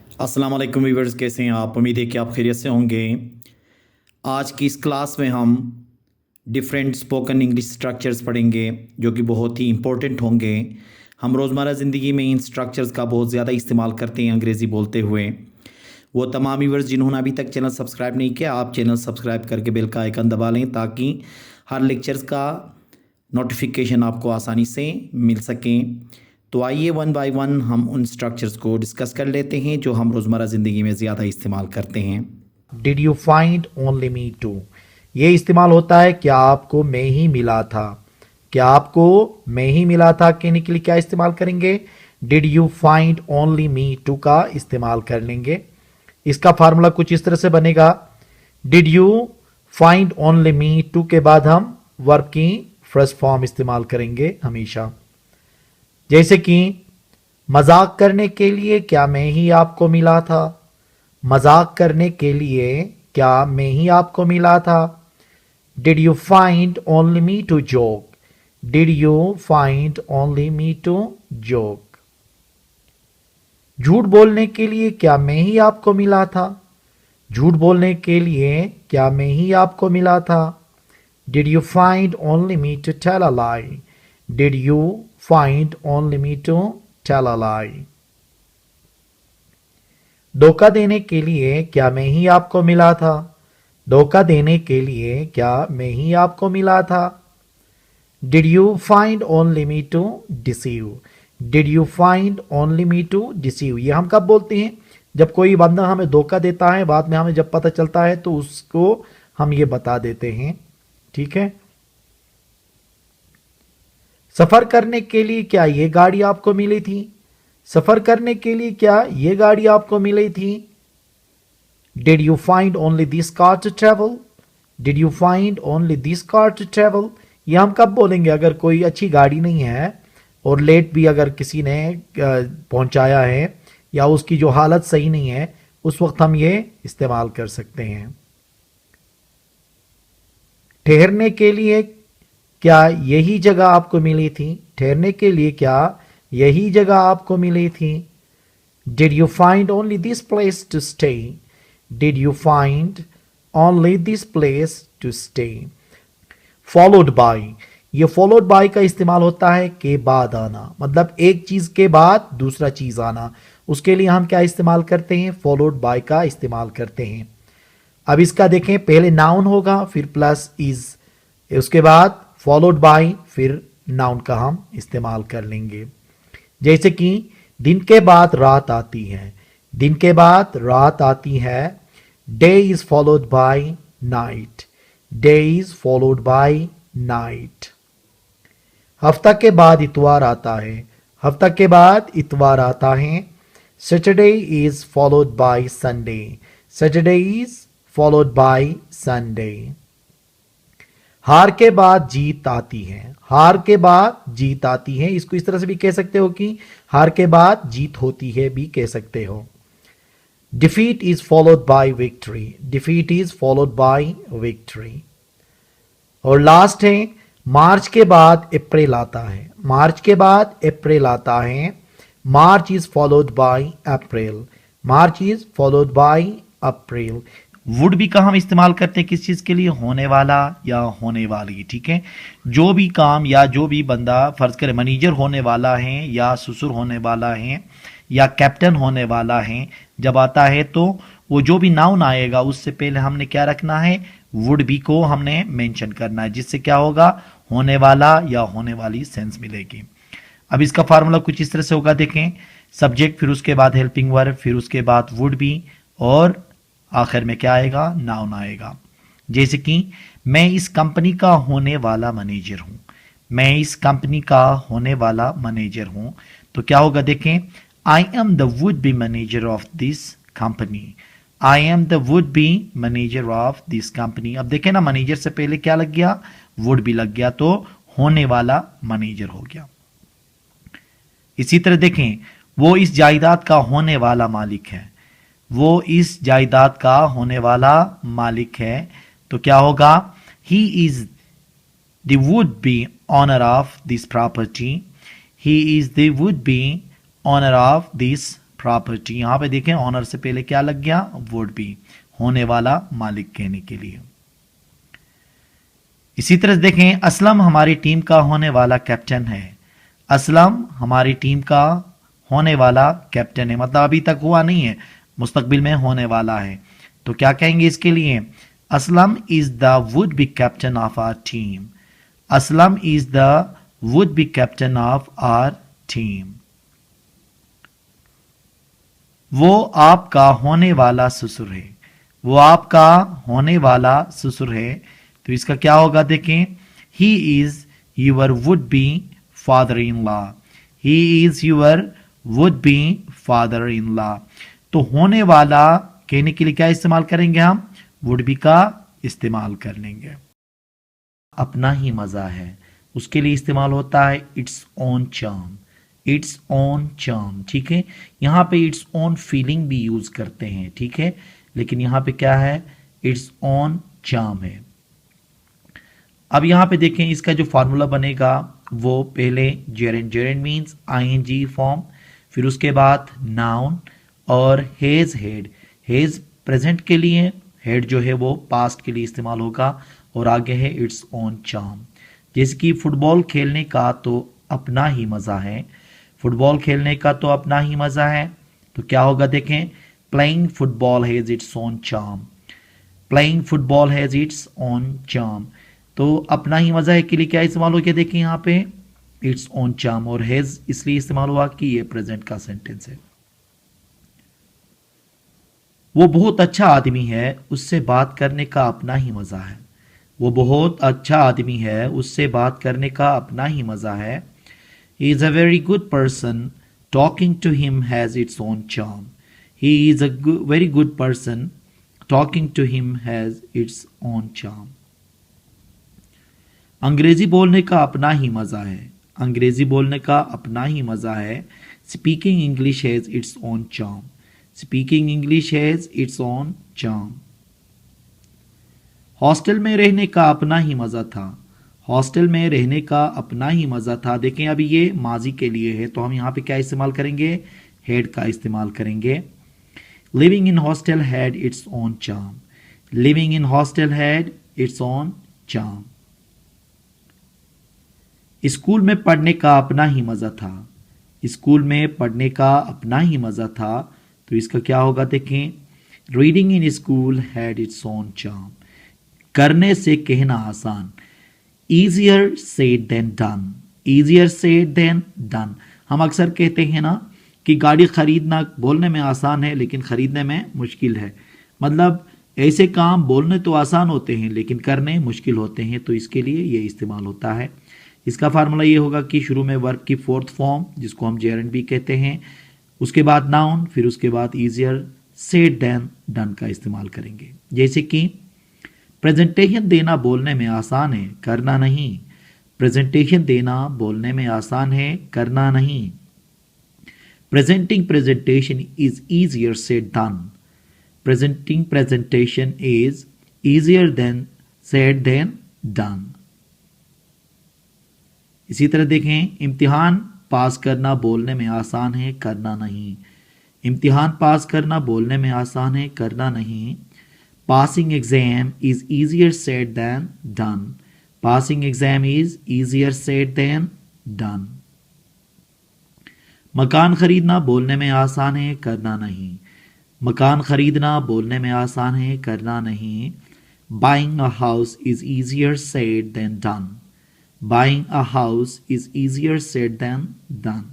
अस्सलाम वालेकुम व्यूअर्स, कैसे हैं आप? उम्मीद है कि आप खैरियत से होंगे। आज की इस क्लास में हम डिफरेंट स्पोकन इंग्लिश स्ट्रक्चर्स पढ़ेंगे जो कि बहुत ही इंपॉर्टेंट होंगे। हम रोज़मर्रा ज़िंदगी में इन स्ट्रक्चर्स का बहुत ज़्यादा इस्तेमाल करते हैं अंग्रेज़ी बोलते हुए। वो तमाम व्यूअर्स जिन्होंने अभी तक चैनल सब्सक्राइब नहीं किया, आप चैनल सब्सक्राइब करके बेल का आइकन दबा लें ताकि हर लेक्चर्स का नोटिफिकेशन आपको आसानी से मिल सकें। तो आइए वन बाय वन हम उन स्ट्रक्चर्स को डिस्कस कर लेते हैं जो हम रोज़मर्रा ज़िंदगी में ज़्यादा इस्तेमाल करते हैं। Did you find only me to, ये इस्तेमाल होता है क्या आपको मैं ही मिला था। क्या आपको मैं ही मिला था कहने के लिए क्या इस्तेमाल करेंगे? Did you find only me to का इस्तेमाल कर लेंगे। इसका फार्मूला कुछ इस तरह से बनेगा। Did you find only me to के बाद हम वर्ब की फर्स्ट फॉर्म इस्तेमाल करेंगे हमेशा। जैसे कि मजाक करने के लिए क्या मैं ही आपको मिला था। मजाक करने के लिए क्या मैं ही आपको मिला था। Did you find only me to joke, did you find only me to joke. झूठ बोलने के लिए क्या मैं ही आपको मिला था। झूठ बोलने के लिए क्या मैं ही आपको मिला था। Did you find only me to tell a lie, did you find only me to tell a lie. धोखा देने के लिए क्या मैं ही आपको मिला था। धोखा देने के लिए क्या मैं ही आपको मिला था। Did you find only me to deceive, did you find only me to deceive. ये हम कब बोलते हैं? जब कोई बंदा हमें धोखा देता है, बाद में हमें जब पता चलता है तो उसको हम ये बता देते हैं। ठीक है। सफर करने के लिए क्या ये गाड़ी आपको मिली थी। सफर करने के लिए क्या ये गाड़ी आपको मिली थी। Did you find only this car to travel, did you find only this car to travel. ये हम कब बोलेंगे? अगर कोई अच्छी गाड़ी नहीं है और लेट भी अगर किसी ने पहुंचाया है या उसकी जो हालत सही नहीं है, उस वक्त हम ये इस्तेमाल कर सकते हैं। ठहरने के लिए क्या यही जगह आपको मिली थी। ठहरने के लिए क्या यही जगह आपको मिली थी। Did you find only this place to stay, did you find only this place to stay. Followed by, ये फॉलोड बाय का इस्तेमाल होता है के बाद आना, मतलब एक चीज के बाद दूसरा चीज आना। उसके लिए हम क्या इस्तेमाल करते हैं? फॉलोड बाय का इस्तेमाल करते हैं। अब इसका देखें, पहले नाउन होगा फिर प्लस इज, उसके बाद फॉलोड बाय, फिर नाउन का हम इस्तेमाल कर लेंगे। जैसे कि दिन के बाद रात आती है, दिन के बाद रात आती है। Day is followed bye night, day is followed bye night. हफ्ता के बाद इतवार आता है, हफ्ता के बाद इतवार आता है। Saturday is followed bye Sunday, Saturday is followed bye Sunday. हार के बाद जीत आती है, हार के बाद जीत आती है। इसको इस तरह से भी कह सकते हो कि हार के बाद जीत होती है, भी कह सकते हो। Defeat is followed bye victory, defeat is followed bye victory. और लास्ट है, मार्च के बाद अप्रैल आता है, मार्च के बाद अप्रैल आता है। March is followed by April, March is followed by April. वुड भी का हम इस्तेमाल करते हैं किस चीज के लिए? होने वाला या होने वाली। ठीक है। जो भी काम या जो भी बंदा, फर्ज करे मैनेजर होने वाला है या ससुर होने वाला है या कैप्टन होने वाला है, जब आता है तो वो जो भी नाउन आएगा उससे पहले हमने क्या रखना है? वुड भी को हमने मेंशन करना है, जिससे क्या होगा? होने वाला या होने वाली सेंस मिलेगी। अब इसका फार्मूला कुछ इस तरह से होगा, देखें। सब्जेक्ट, फिर उसके बाद हेल्पिंग वर्ब, फिर उसके बाद वुड भी, और आखिर में क्या आएगा? नाउन आएगा। जैसे कि मैं इस कंपनी का होने वाला मैनेजर हूं, मैं इस कंपनी का होने वाला मैनेजर हूं। तो क्या होगा? देखें, I am the would B manager of this company, I am the would B manager of this company. अब देखें ना, मैनेजर से पहले क्या लग गया? वुड भी लग गया, तो होने वाला मैनेजर हो गया। इसी तरह देखें, वो इस जायदाद का होने वाला मालिक है, वो इस जायदाद का होने वाला मालिक है। तो क्या होगा? He is the would be owner of this property, he is the would be owner of this property. यहां पे देखें ऑनर से पहले क्या लग गया, वुड बी, होने वाला मालिक कहने के लिए। इसी तरह देखें असलम हमारी टीम का होने वाला कैप्टन है। असलम हमारी टीम का होने वाला कैप्टन है, मतलब अभी तक हुआ नहीं है, मुस्तकबिल में होने वाला है। तो क्या कहेंगे इसके लिए, Aslam is the would be captain of our team. Aslam is the would be captain of our team. वो आपका होने वाला ससुर है। वो आपका होने वाला ससुर है। तो इसका क्या होगा देखें, he is your would be father in law. He is your would be father in law. तो होने वाला कहने के लिए क्या इस्तेमाल करेंगे हम, वुड बी का इस्तेमाल कर लेंगे। अपना ही मजा है, उसके लिए इस्तेमाल होता है its own charm. Its own charm, ठीक है। यहां पे इट्स ओन फीलिंग भी यूज करते हैं, ठीक है, लेकिन यहां पे क्या है, इट्स ओन चार्म है। अब यहां पे देखें इसका जो फॉर्मूला बनेगा वो पहले gerund, gerund means I N G form, फिर उसके बाद नाउन और हेज हेड। हेज प्रेजेंट के लिए, हेड जो है वो पास्ट के लिए इस्तेमाल होगा, और आगे है इट्स ओन चार्म। जैसे कि फुटबॉल खेलने का तो अपना ही मजा है, फुटबॉल खेलने का तो अपना ही मजा है। तो क्या होगा देखें, playing football has its own charm. Playing football has its own charm. तो अपना ही मजा है के लिए क्या इस्तेमाल हो गया देखें यहाँ पे, इट्स ओन चार्म, और हैज इसलिए इस्तेमाल हुआ कि ये प्रेजेंट का सेंटेंस है। वो बहुत अच्छा आदमी है, उससे बात करने का अपना ही मजा है। वो बहुत अच्छा आदमी है, उससे बात करने का अपना ही मजा है। He is a very good person, talking to him has its own charm. He is a very good person, talking to him has its own charm. अंग्रेजी बोलने का अपना ही मजा है। अंग्रेजी बोलने का अपना ही मजा है। Speaking English has its own charm. Speaking English has its own charm. Hostel में रहने का अपना ही मजा था। हॉस्टल में रहने का अपना ही मजा था। देखें अभी ये माजी के लिए है, तो हम यहाँ पे क्या इस्तेमाल करेंगे, हैड का इस्तेमाल करेंगे। Living in hostel had its own charm. Living in hostel had its own charm. School में पढ़ने का अपना ही मजा था। स्कूल में पढ़ने का अपना ही मजा था। तो इसका क्या होगा देखें, reading in school had its own charm. करने से कहना आसान, easier said than done, easier said than done। हम अक्सर कहते हैं ना कि गाड़ी खरीदना बोलने में आसान है लेकिन खरीदने में मुश्किल है, मतलब ऐसे काम बोलने तो आसान होते हैं लेकिन करने मुश्किल होते हैं। तो इसके लिए ये इस्तेमाल होता है। इसका फार्मूला ये होगा कि शुरू में वर्ब की फोर्थ फॉर्म जिसको हम जेरेंट भी कहते हैं, उसके बाद नाउन, फिर उसके बाद easier said than done का इस्तेमाल करेंगे। जैसे कि प्रेजेंटेशन देना बोलने में आसान है, करना नहीं। प्रेजेंटेशन देना बोलने में आसान है, करना नहीं। Presenting presentation is easier said done. Presenting presentation is easier than said than done. इसी तरह देखें, इम्तिहान पास करना बोलने में आसान है, करना नहीं। इम्तिहान पास करना बोलने में आसान है, करना नहीं। Passing exam is easier said than done. Passing exam is easier said than done. मकान खरीदना बोलने में आसान है, करना नहीं। मकान खरीदना बोलने में आसान है, करना नहीं। Buying a house is easier said than done. Buying a house is easier said than done.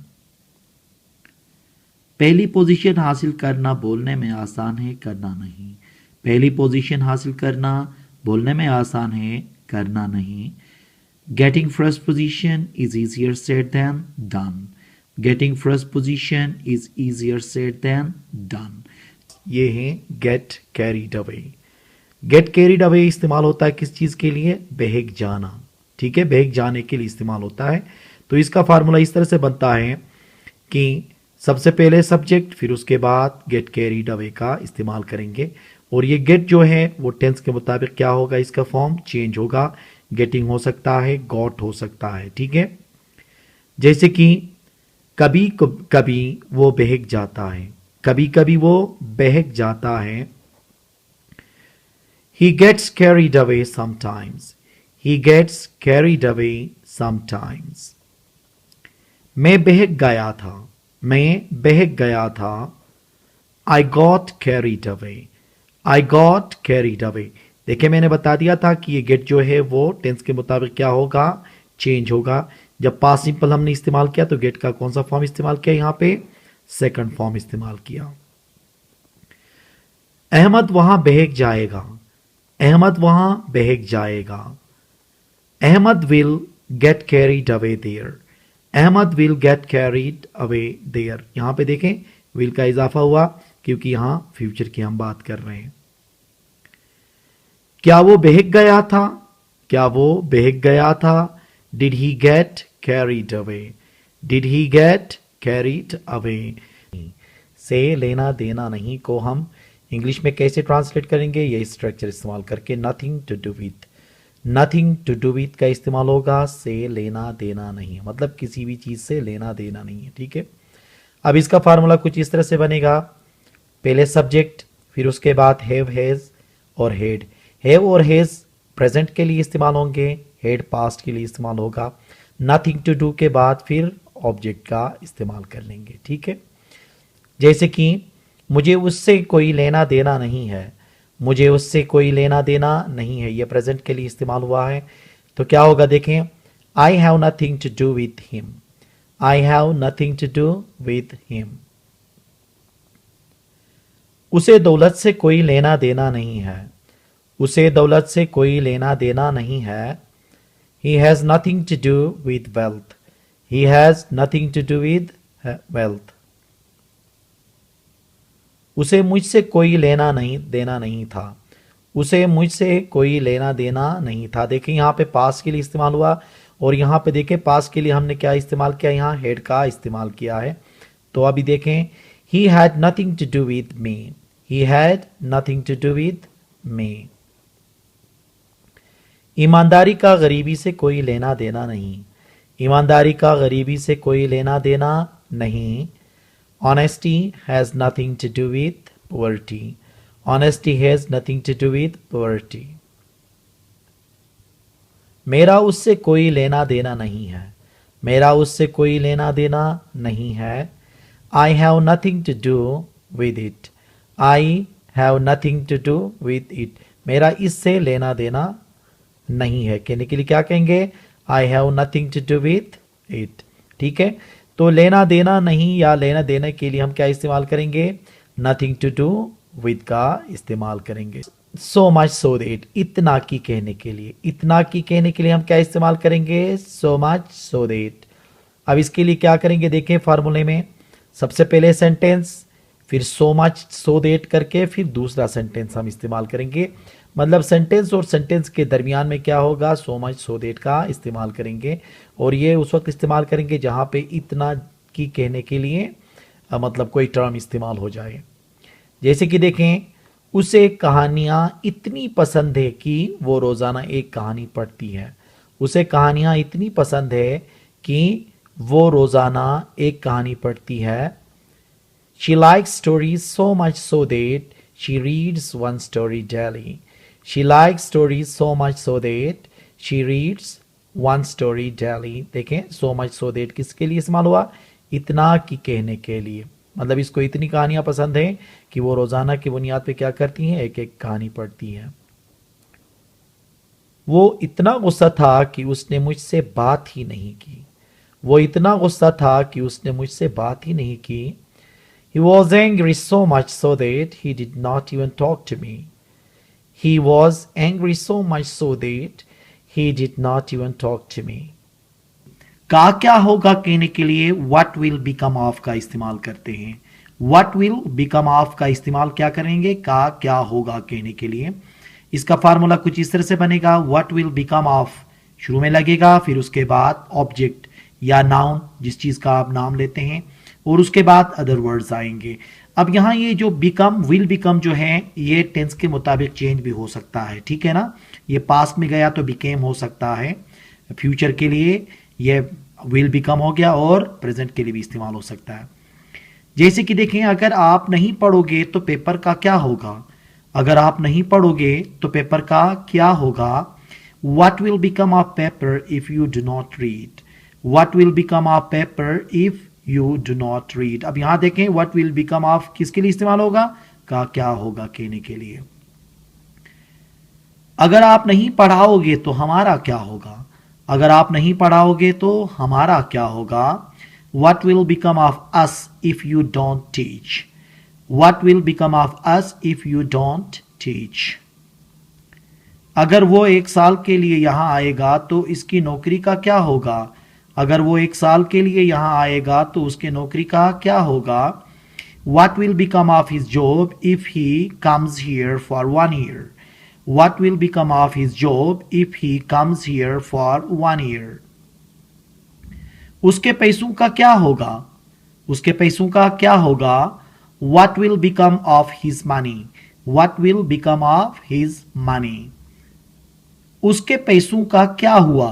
पहली पोजीशन हासिल करना बोलने में आसान है, करना नहीं। पहली पोजीशन हासिल करना बोलने में आसान है, करना नहीं। Getting first position is easier said than done. Getting first position is easier said than done. ये है get carried away. Get carried away इस्तेमाल होता है किस चीज के लिए, बहक जाना, ठीक है, बहक जाने के लिए इस्तेमाल होता है। तो इसका फार्मूला इस तरह से बनता है कि सबसे पहले सब्जेक्ट, फिर उसके बाद गेट कैरीड अवे का इस्तेमाल करेंगे। और ये गेट जो है वो टेंस के मुताबिक क्या होगा, इसका फॉर्म चेंज होगा। गेटिंग हो सकता है, गॉट हो सकता है, ठीक है। जैसे कि कभी कभी वो बहक जाता है, कभी कभी वो बहक जाता है। He gets carried away sometimes. He gets carried away sometimes. मैं बहक गया था, मैं बहक गया था। I got carried away. I got carried away. देखिए मैंने बता दिया था कि ये गेट जो है वो टेंस के मुताबिक क्या होगा, चेंज होगा। जब पास्ट सिंपल हमने इस्तेमाल किया तो गेट का कौन सा फॉर्म इस्तेमाल किया, यहां पे सेकंड फॉर्म इस्तेमाल किया। अहमद वहां बहक जाएगा, अहमद वहां बहक जाएगा। Ahmed will get carried away there, Ahmed will get carried away there. यहां पे देखें विल का इजाफा हुआ क्योंकि यहां फ्यूचर की हम बात कर रहे हैं। क्या वो बहक गया था, क्या वो बहक गया था। Did he gate carried away, did he gate carried away. से लेना देना नहीं को हम इंग्लिश में कैसे ट्रांसलेट करेंगे, ये स्ट्रक्चर इस्तेमाल करके nothing to do with, nothing to do with का इस्तेमाल होगा। से लेना देना नहीं, मतलब किसी भी चीज से लेना देना नहीं है, ठीक है। अब इसका फार्मूला कुछ इस तरह से बनेगा, पहले सब्जेक्ट, फिर उसके बाद हैव, हैज और हेड। हैव और हैज प्रेजेंट के लिए इस्तेमाल होंगे, हेड पास्ट के लिए इस्तेमाल होगा। नथिंग टू डू के बाद फिर ऑब्जेक्ट का इस्तेमाल कर लेंगे, ठीक है। जैसे कि मुझे उससे कोई लेना देना नहीं है, मुझे उससे कोई लेना देना नहीं है, ये प्रेजेंट के लिए इस्तेमाल हुआ है। तो क्या होगा देखें, I have nothing to do with him, I have nothing to do with him. उसे दौलत से कोई लेना देना नहीं है, उसे दौलत से कोई लेना देना नहीं है। He has nothing to do with wealth, he has nothing to do with wealth. उसे मुझसे कोई लेना नहीं देना नहीं था, उसे मुझसे कोई लेना देना नहीं था। देखिए यहाँ पे पास के लिए इस्तेमाल हुआ और यहाँ पे देखें पास के लिए हमने क्या इस्तेमाल किया, यहाँ हेड का इस्तेमाल किया है। तो अभी देखें, he had nothing to do with me, he had nothing to do with me. ईमानदारी का गरीबी से कोई लेना देना नहीं, ईमानदारी का गरीबी से कोई लेना देना नहीं। Honesty has nothing to do with poverty. Honesty has nothing to do with poverty. मेरा उससे कोई लेना देना नहीं है, मेरा उससे कोई लेना देना नहीं है। I have nothing to do with it. I have nothing to do with it. मेरा इससे लेना देना नहीं है, कहने के लिए क्या कहेंगे, I have nothing to do with it, ठीक है। तो लेना देना नहीं या लेना देने के लिए हम क्या इस्तेमाल करेंगे, नथिंग टू डू विद का इस्तेमाल करेंगे। सो मच सो दैट, इतना की कहने के लिए, इतना की कहने के लिए हम क्या इस्तेमाल करेंगे, सो मच सो दैट। अब इसके लिए क्या करेंगे, देखें फार्मूले में सबसे पहले सेंटेंस, फिर सो मच सो दैट करके फिर दूसरा सेंटेंस हम इस्तेमाल करेंगे। मतलब सेंटेंस और सेंटेंस के दरमियान में क्या होगा, सो मच सो दैट का इस्तेमाल करेंगे। और ये उस वक्त इस्तेमाल करेंगे जहाँ पे इतना की कहने के लिए मतलब कोई टर्म इस्तेमाल हो जाए। जैसे कि देखें, उसे कहानियाँ इतनी पसंद है कि वो रोज़ाना एक कहानी पढ़ती है, उसे कहानियाँ इतनी पसंद है कि वो रोज़ाना एक कहानी पढ़ती है। She likes stories so much so that she reads one story daily. She likes stories so much so that she reads one story daily. देखें so much so that किसके लिए इस्तेमाल हुआ, इतना की कहने के लिए। मतलब इसको इतनी कहानियां पसंद है कि वो रोजाना की बुनियाद पे क्या करती हैं, एक एक कहानी पढ़ती हैं। वो इतना गुस्सा था कि उसने मुझसे बात ही नहीं की, वो इतना गुस्सा था कि उसने मुझसे बात ही नहीं की। He was angry so much so that he did not even talk to me. He was angry so much so that he did not even talk to me. का क्या होगा कहने के लिए what will become of का इस्तेमाल करते हैं। what will become of का इस्तेमाल क्या करेंगे, का क्या होगा कहने के लिए। इसका फार्मूला कुछ इस तरह से बनेगा, what will become of शुरू में लगेगा, फिर उसके बाद ऑब्जेक्ट या नाउन जिस चीज का आप नाम लेते हैं, और उसके बाद अदर वर्ड्स आएंगे। अब यहाँ ये जो बिकम विल बिकम जो है ये टेंस के मुताबिक चेंज भी हो सकता है, ठीक है ना। ये पास्ट में गया तो बिकेम हो सकता है, फ्यूचर के लिए ये विल बिकम हो गया और प्रेजेंट के लिए भी इस्तेमाल हो सकता है। जैसे कि देखें, अगर आप नहीं पढ़ोगे तो पेपर का क्या होगा, अगर आप नहीं पढ़ोगे तो पेपर का क्या होगा। What will become of paper if you do not read? What will become of paper if you do not read? अब यहां देखें, what will become of किसके लिए इस्तेमाल होगा, का क्या होगा कहने के लिए। अगर आप नहीं पढ़ाओगे तो हमारा क्या होगा, अगर आप नहीं पढ़ाओगे तो हमारा क्या होगा। What will become of us if you don't teach? What will become of us if you don't teach? अगर वो 1 साल के लिए यहां आएगा तो इसकी नौकरी का क्या होगा, अगर वो 1 साल के लिए यहां आएगा तो उसके नौकरी का क्या होगा। What will become of his job if he comes here for 1 year? What will become of his job if he comes here for 1 year? उसके पैसों का क्या होगा, उसके पैसों का क्या होगा। What will become of his money? What will become of his money? उसके पैसों का क्या हुआ,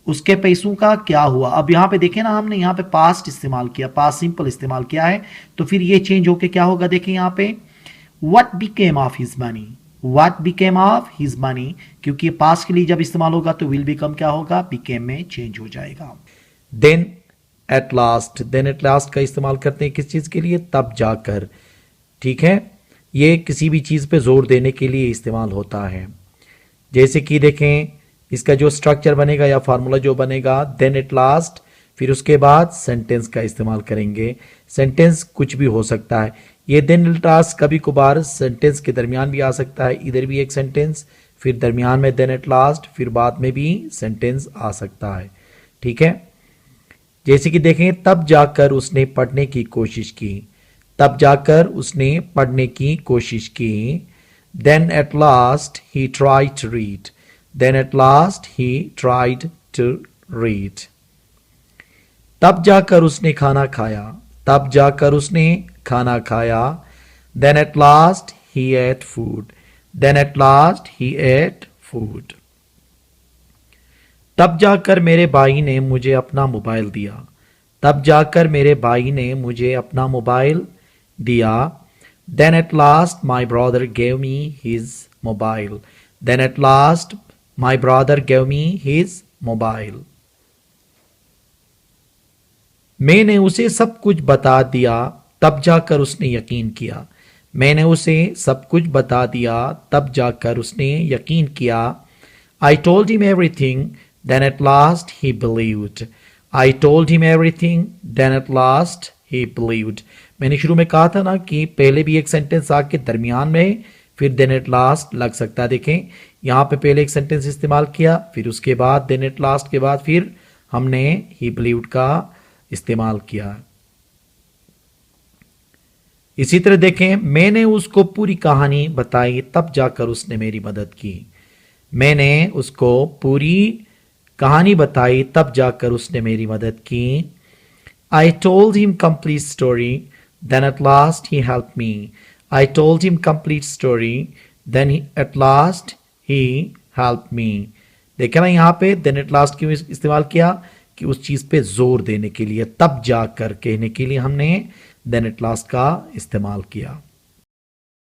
उसके पैसों का क्या हुआ। अब यहां पे देखें ना, हमने यहां पे पास्ट इस्तेमाल किया, पास्ट सिंपल इस्तेमाल किया है, तो फिर ये चेंज होके क्या होगा। देखें यहां पे What became of his money? What became of his money? क्योंकि पास्ट के लिए जब इस्तेमाल होगा तो will become क्या होगा, became में चेंज हो जाएगा। Then at last, then at last का इस्तेमाल करते हैं किस चीज के लिए, तब जाकर। ठीक है, ये किसी भी चीज पे जोर देने के लिए इस्तेमाल होता है। जैसे कि देखें, इसका जो स्ट्रक्चर बनेगा या फार्मूला जो बनेगा, देन एट लास्ट, फिर उसके बाद सेंटेंस का इस्तेमाल करेंगे। सेंटेंस कुछ भी हो सकता है, ये देन एट लास्ट कभी कभार सेंटेंस के दरमियान भी आ सकता है, इधर भी एक सेंटेंस, फिर दरमियान में देन एट लास्ट, फिर बाद में भी सेंटेंस आ सकता है। ठीक है, जैसे कि देखें, तब जाकर उसने पढ़ने की कोशिश की, तब जाकर उसने पढ़ने की कोशिश की। Then at last he tried to read, then at last he tried to read. तब जाकर उसने खाना खाया, तब जाकर उसने खाना खाया। Then at last he ate food, then at last he ate food. तब जाकर मेरे भाई ने मुझे अपना मोबाइल दिया, तब जाकर मेरे भाई ने मुझे अपना मोबाइल दिया। Then at last my brother gave me his mobile, then at last my brother gave me his mobile. मैंने उसे सब कुछ बता दिया, तब जाकर उसने यकीन किया, मैंने उसे सब कुछ बता दिया, तब जाकर उसने यकीन किया। I told him everything, then at last he believed. I told him everything, then at last he believed. मैंने शुरू में कहा था ना कि पहले भी एक सेंटेंस आके दरमियान में फिर then at last लग सकता है। देखें, यहाँ पे पहले एक सेंटेंस इस्तेमाल किया, फिर उसके बाद then at last के बाद फिर हमने he believed का इस्तेमाल किया। इसी तरह देखें, मैंने उसको पूरी कहानी बताई, तब जाकर उसने मेरी मदद की। मैंने उसको पूरी कहानी बताई, तब जाकर उसने मेरी मदद की। I told him complete story, then at last he helped me. I told him complete story, then at last he helped me. देखा ना यहाँ पे then at last क्यों इस्तेमाल किया, कि उस चीज पे जोर देने के लिए, तब जाकर कहने के लिए हमने then at last का इस्तेमाल किया।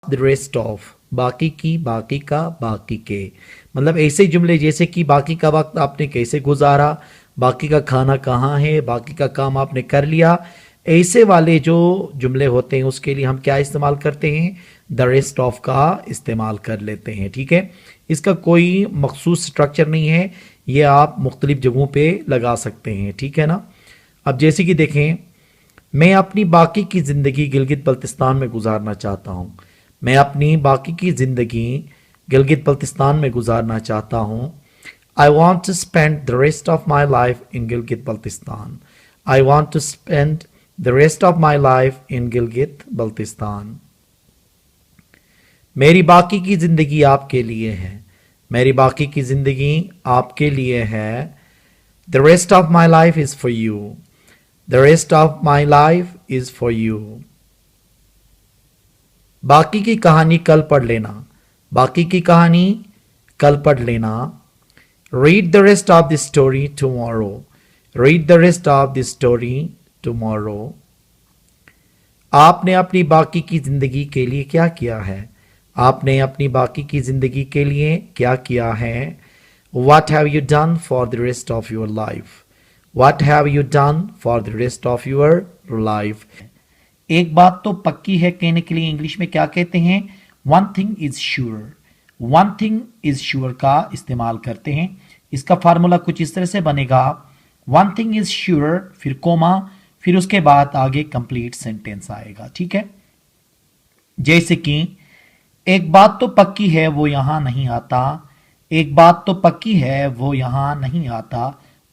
The rest of, बाकी की, बाकी का, बाकी के, मतलब ऐसे जुमले जैसे कि बाकी का वक्त आपने कैसे गुजारा, बाकी का खाना कहाँ है, बाकी का काम आपने कर लिया, ऐसे वाले जो जुमले होते हैं उसके लिए हम क्या इस्तेमाल करते हैं, द रेस्ट ऑफ का इस्तेमाल कर लेते हैं। ठीक है, इसका कोई मखसूस स्ट्रक्चर नहीं है, ये आप मुख्तलिफ जगहों पे लगा सकते हैं। ठीक है ना। अब जैसे कि देखें, मैं अपनी बाकी की ज़िंदगी गिलगित बल्तिस्तान में गुजारना चाहता हूँ, मैं अपनी बाकी की ज़िंदगी गिलगित बल्तिस्तान में गुजारना चाहता हूँ। I want to spend the rest of my life in Gilgit Baltistan. I want to spend the rest of my life in Gilgit Baltistan. मेरी बाकी की ज़िंदगी आपके लिए है, मेरी बाकी की ज़िंदगी आपके लिए है। The rest of my life is for you. The rest of my life is for you. बाकी की कहानी कल पढ़ लेना, बाकी की कहानी कल पढ़ लेना। Read the rest of the story tomorrow. Read the rest of the story tomorrow. आपने अपनी बाकी की जिंदगी के लिए क्या किया है? आपने अपनी बाकी की जिंदगी के लिए क्या किया है? What have you done for the rest of your life? What have you done for the rest of your life? एक बात तो पक्की है कहने के लिए इंग्लिश में क्या कहते हैं? One thing is sure. One thing is sure का इस्तेमाल करते हैं. इसका फार्मूला कुछ इस तरह से बनेगा. One thing is sure, फिर कोमा, फिर उसके बाद आगे कंप्लीट सेंटेंस आएगा. ठीक है, जैसे कि एक बात तो पक्की है वो यहां नहीं आता. एक बात तो पक्की है वो यहां नहीं आता.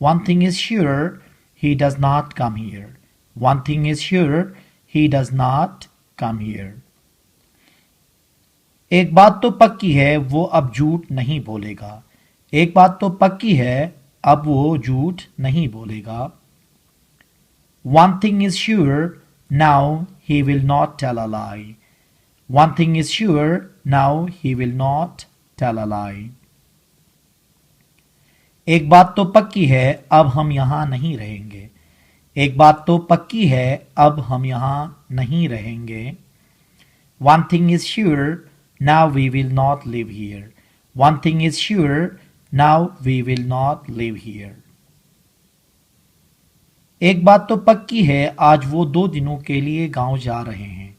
One thing is sure, he does not come here. One thing is sure, he does not come here. एक बात तो पक्की है वो अब झूठ नहीं बोलेगा. एक बात तो पक्की है अब वो झूठ नहीं बोलेगा. One thing is sure, now he will not tell a lie. One thing is sure, now he will not tell a lie. एक बात तो पक्की है अब हम यहां नहीं रहेंगे. एक बात तो पक्की है अब हम यहां नहीं रहेंगे. One thing is sure, now we will not live here. One thing is sure, now we will not live here. एक बात तो पक्की है आज वो 2 दिनों के लिए गांव जा रहे हैं.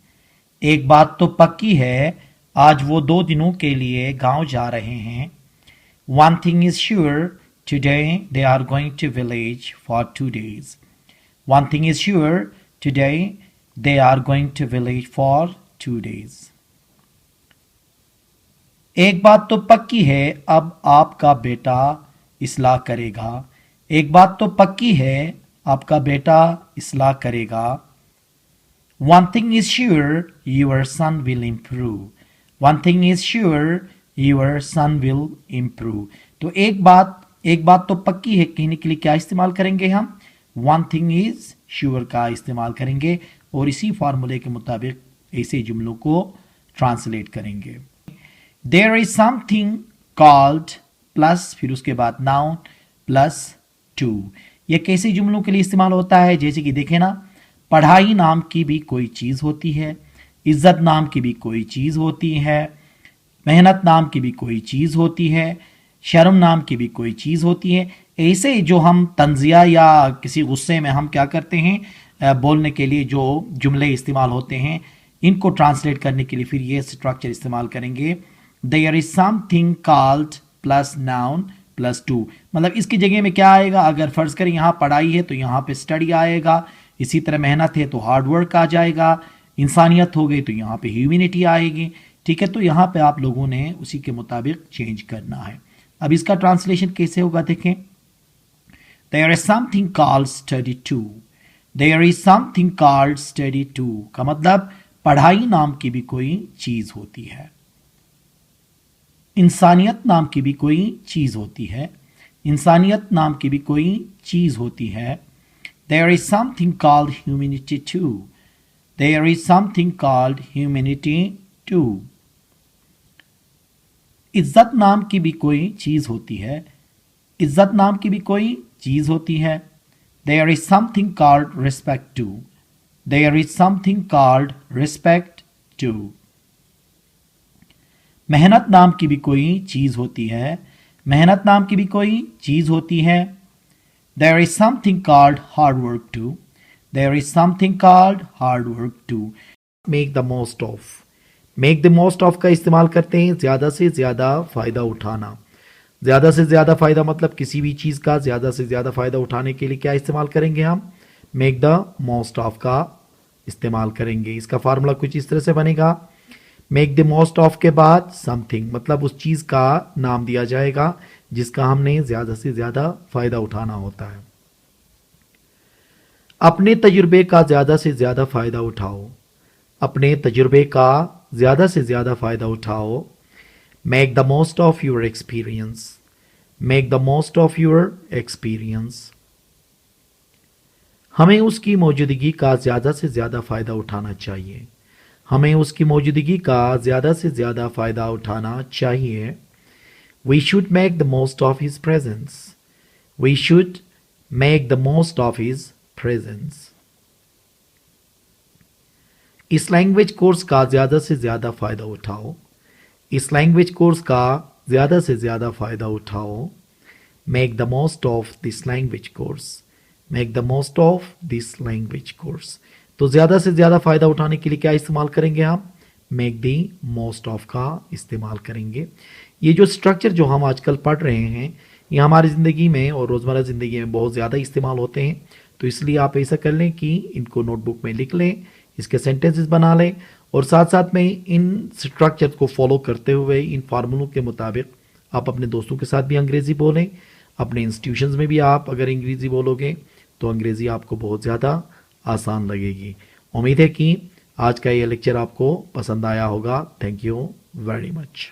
एक बात तो पक्की है आज वो 2 दिनों के लिए गांव जा रहे हैं. One thing is sure, today they are going to village for 2 days. One thing is sure, today they are going to village for 2 days. एक बात तो पक्की है अब आपका बेटा इस्लाह करेगा. एक बात तो पक्की है आपका बेटा इस्लाह करेगा. One thing is sure, your son will improve. One thing is sure, your son will improve. तो एक बात तो पक्की है कहने के लिए क्या इस्तेमाल करेंगे हम? One thing is sure का इस्तेमाल करेंगे और इसी फार्मूले के मुताबिक ऐसे जुमलों को ट्रांसलेट करेंगे. There is something called plus फिर उसके बाद नाउन प्लस टू. यह कैसे जुमलों के लिए इस्तेमाल होता है? जैसे कि देखें ना, पढ़ाई नाम की भी कोई चीज़ होती है, इज्जत नाम की भी कोई चीज़ होती है, मेहनत नाम की भी कोई चीज़ होती है, शर्म नाम की भी कोई चीज़ होती है. ऐसे जो हम तंजिया या किसी गुस्से में हम क्या करते हैं बोलने के लिए जो जुमले इस्तेमाल होते हैं, इनको ट्रांसलेट करने के लिए फिर ये स्ट्रक्चर इस्तेमाल करेंगे. There is something called plus noun plus too. मतलब इसकी जगह में क्या आएगा? अगर फर्ज करें यहाँ पढ़ाई है तो यहाँ पे स्टडी आएगा. इसी तरह मेहनत है तो हार्ड वर्क आ जाएगा. इंसानियत हो गई तो यहाँ पे ह्यूमैनिटी आएगी. ठीक है, तो यहाँ पे आप लोगों ने उसी के मुताबिक चेंज करना है. अब इसका ट्रांसलेशन कैसे होगा देखें. There is something called study too. There is something called study too का मतलब पढ़ाई नाम की भी कोई चीज होती है, इंसानियत नाम की भी कोई चीज होती है, इंसानियत नाम की भी कोई चीज होती है. There is something called humanity too. There is something called humanity too. इज्जत नाम की भी कोई चीज होती है, इज्जत नाम की भी कोई चीज होती है. There is something called respect too. There is something called respect too. मेहनत नाम की भी कोई चीज होती है, मेहनत नाम की भी कोई चीज होती है. There is something called hard work too. There is something called hard work too. Make the most of. Make the most of का इस्तेमाल करते हैं ज़्यादा से ज़्यादा फ़ायदा उठाना. ज़्यादा से ज़्यादा फ़ायदा मतलब किसी भी चीज़ का ज़्यादा से ज़्यादा फ़ायदा उठाने के लिए क्या इस्तेमाल करेंगे हम? मेक द मोस्ट ऑफ का इस्तेमाल करेंगे. इसका फार्मूला कुछ इस तरह से बनेगा. मेक द मोस्ट ऑफ के बाद समथिंग मतलब उस चीज़ का नाम दिया जाएगा जिसका हमने ज़्यादा से ज़्यादा फ़ायदा उठाना होता है. अपने तजुर्बे का ज़्यादा से ज़्यादा फ़ायदा उठाओ. अपने तजुर्बे का ज़्यादा से ज़्यादा फ़ायदा उठाओ. Make the most of your experience. Make the most of your experience. हमें उसकी मौजूदगी का ज़्यादा से ज़्यादा फ़ायदा उठाना चाहिए. हमें उसकी मौजूदगी का ज़्यादा से ज़्यादा फ़ायदा उठाना चाहिए. We should make the most of his presence. We should make the most of his presence. इस लैंग्वेज कोर्स का ज़्यादा से ज़्यादा फ़ायदा उठाओ। इस लैंग्वेज कोर्स का ज़्यादा से ज़्यादा फ़ायदा उठाओ। Make the most of this language course. Make the most of this language course. तो ज़्यादा से ज़्यादा फ़ायदा उठाने के लिए क्या इस्तेमाल करेंगे हम? मेक दी मोस्ट ऑफ का इस्तेमाल करेंगे। ये जो स्ट्रक्चर जो हम आजकल पढ़ रहे हैं ये हमारी ज़िंदगी में और रोज़मर्रा ज़िंदगी में बहुत ज़्यादा इस्तेमाल होते हैं। तो इसलिए आप ऐसा कर लें कि इनको नोटबुक में लिख लें, इसके सेंटेंसेस बना लें और साथ साथ में इन स्ट्रक्चर को फॉलो करते हुए इन फार्मूलों के मुताबिक आप अपने दोस्तों के साथ भी अंग्रेज़ी बोलें। अपने इंस्टीट्यूशंस में भी आप अगर अंग्रेज़ी बोलोगे तो अंग्रेज़ी आपको बहुत ज़्यादा आसान लगेगी। उम्मीद है कि आज का ये लेक्चर आपको पसंद आया होगा। Thank you very much.